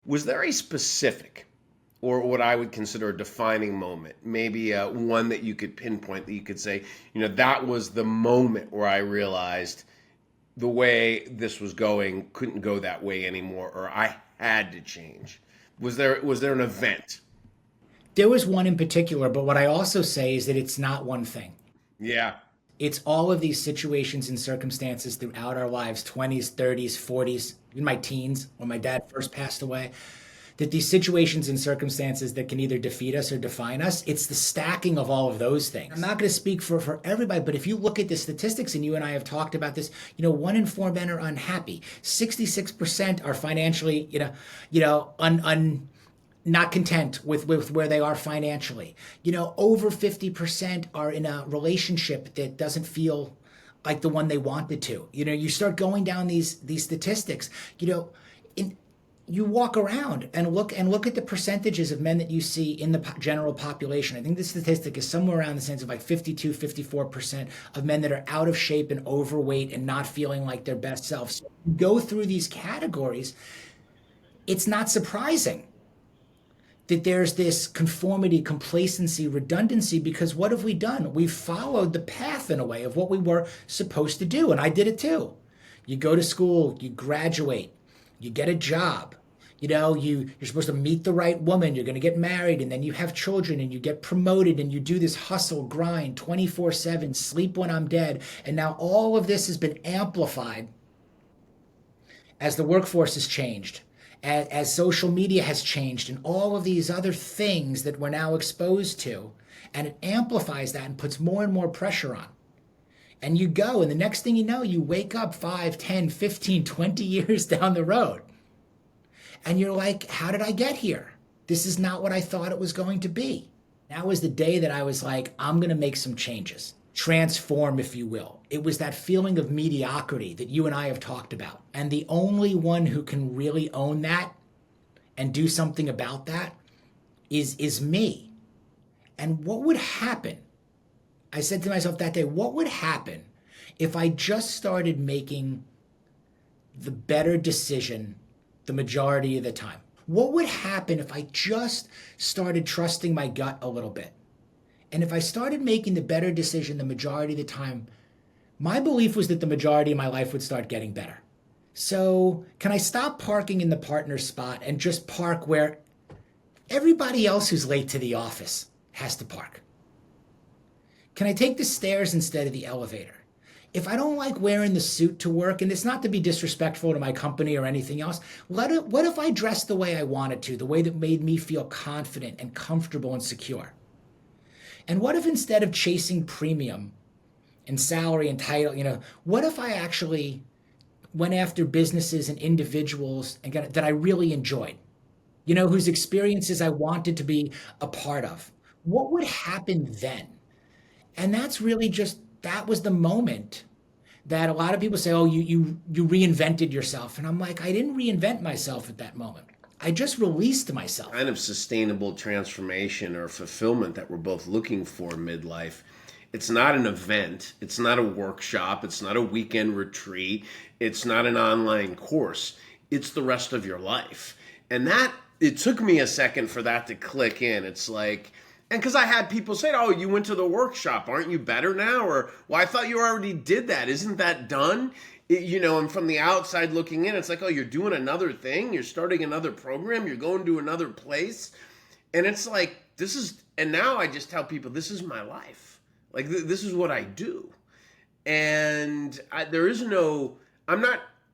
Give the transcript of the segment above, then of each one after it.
Was there a specific or what I would consider a defining moment, maybe one that you could pinpoint that you could say, that was the moment where I realized the way this was going couldn't go that way anymore, or I had to change? Was there an event? There was one in particular, but what I also say is that it's not one thing. Yeah. It's all of these situations and circumstances throughout our lives, 20s, 30s, 40s, in my teens, when my dad first passed away, that these situations and circumstances that can either defeat us or define us, it's the stacking of all of those things. I'm not going to speak for everybody, but if you look at the statistics, and you and I have talked about this, 1 in 4 men are unhappy. 66% are financially, not content with where they are financially. Over 50% are in a relationship that doesn't feel like the one they wanted to. You start going down these statistics, in you walk around and look at the percentages of men that you see in the general population. I think the statistic is somewhere around the sense of like 52, 54% of men that are out of shape and overweight and not feeling like their best selves. So you go through these categories, it's not surprising that there's this conformity, complacency, redundancy, because what have we done? We've followed the path in a way of what we were supposed to do. And I did it too. You go to school, you graduate, you get a job. You're supposed to meet the right woman, you're going to get married, and then you have children and you get promoted and you do this hustle, grind 24/7, sleep when I'm dead. And now all of this has been amplified as the workforce has changed, as social media has changed, and all of these other things that we're now exposed to. And it amplifies that and puts more and more pressure on. And you go, and the next thing you know, you wake up 5, 10, 15, 20 years down the road. And you're like, how did I get here? This is not what I thought it was going to be. That was the day that I was like, I'm going to make some changes. Transform, if you will. It was that feeling of mediocrity that you and I have talked about. And the only one who can really own that and do something about that is me. And what would happen? I said to myself that day, what would happen if I just started making the better decision the majority of the time? What would happen if I just started trusting my gut a little bit? And if I started making the better decision the majority of the time, my belief was that the majority of my life would start getting better. So can I stop parking in the partner spot and just park where everybody else who's late to the office has to park? Can I take the stairs instead of the elevator? If I don't like wearing the suit to work, and it's not to be disrespectful to my company or anything else, what if I dressed the way I wanted to, the way that made me feel confident and comfortable and secure? And what if instead of chasing premium and salary and title, what if I actually went after businesses and individuals and that I really enjoyed, whose experiences I wanted to be a part of? What would happen then? And that's really that was the moment that a lot of people say, oh, you reinvented yourself. And I'm like, I didn't reinvent myself at that moment. I just released myself. Kind of sustainable transformation or fulfillment that we're both looking for in midlife. It's not an event. It's not a workshop. It's not a weekend retreat. It's not an online course. It's the rest of your life. And it took me a second for that to click in. It's like, and because I had people say, oh, you went to the workshop. Aren't you better now? Or, well, I thought you already did that. Isn't that done? And from the outside looking in, it's like, oh, you're doing another thing. You're starting another program. You're going to another place. And it's like, and now I just tell people, this is my life. Like, this is what I do. And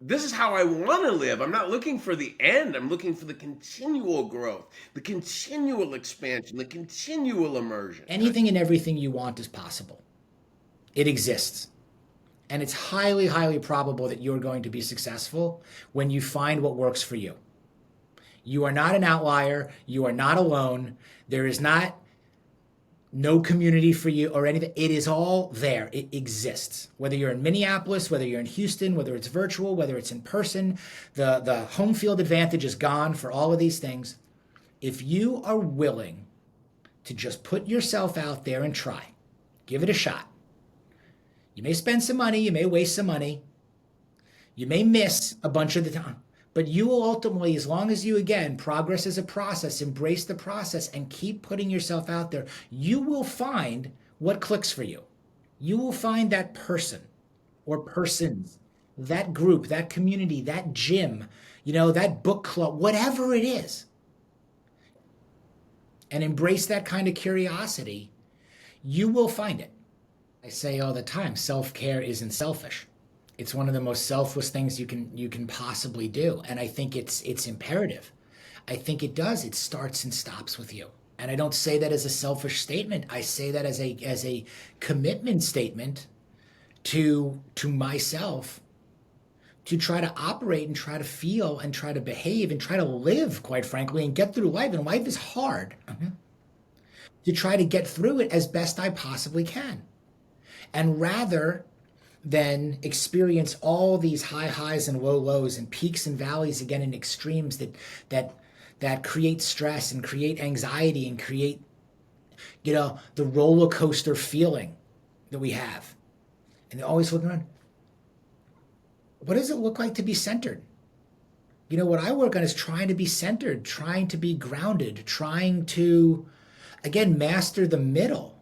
this is how I want to live. I'm not looking for the end. I'm looking for the continual growth, the continual expansion, the continual immersion. Anything and everything you want is possible. It exists. And it's highly, highly probable that you're going to be successful when you find what works for you. You are not an outlier. You are not alone. There is no community for you or anything. It is all there. It exists. Whether you're in Minneapolis, whether you're in Houston, whether it's virtual, whether it's in person, the home field advantage is gone for all of these things. If you are willing to just put yourself out there and try, give it a shot. You may spend some money, you may waste some money, you may miss a bunch of the time, But you will ultimately, as long as you, again, progress is a process, embrace the process and keep putting yourself out there, you will find what clicks for you. You will find that person or persons, that group, that community, that gym, that book club, whatever it is, and embrace that kind of curiosity, you will find it. I say all the time, self-care isn't selfish. It's one of the most selfless things you can possibly do, and I think it's imperative. I think it does. It starts and stops with you. And I don't say that as a selfish statement. I say that as a commitment statement to myself, to try to operate and try to feel and try to behave and try to live, quite frankly, and get through life. And life is hard. To try to get through it as best I possibly can. And rather than experience all these high highs and low lows and peaks and valleys again in extremes that create stress and create anxiety and create the roller coaster feeling that we have. And they're always looking around. What does it look like to be centered? What I work on is trying to be centered, trying to be grounded, trying to, again, master the middle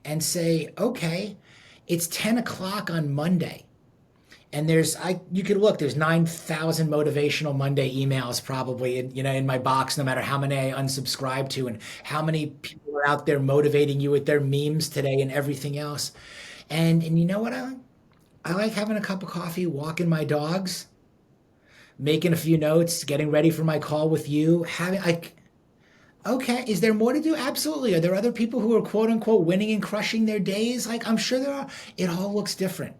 and say, okay, it's 10 o'clock on Monday. And you could look, there's 9,000 motivational Monday emails probably in my box, no matter how many I unsubscribe to and how many people are out there motivating you with their memes today and everything else. And you know what I like? I like having a cup of coffee, walking my dogs, making a few notes, getting ready for my call with you, okay, is there more to do? Absolutely. Are there other people who are quote unquote winning and crushing their days? I'm sure there are. It all looks different.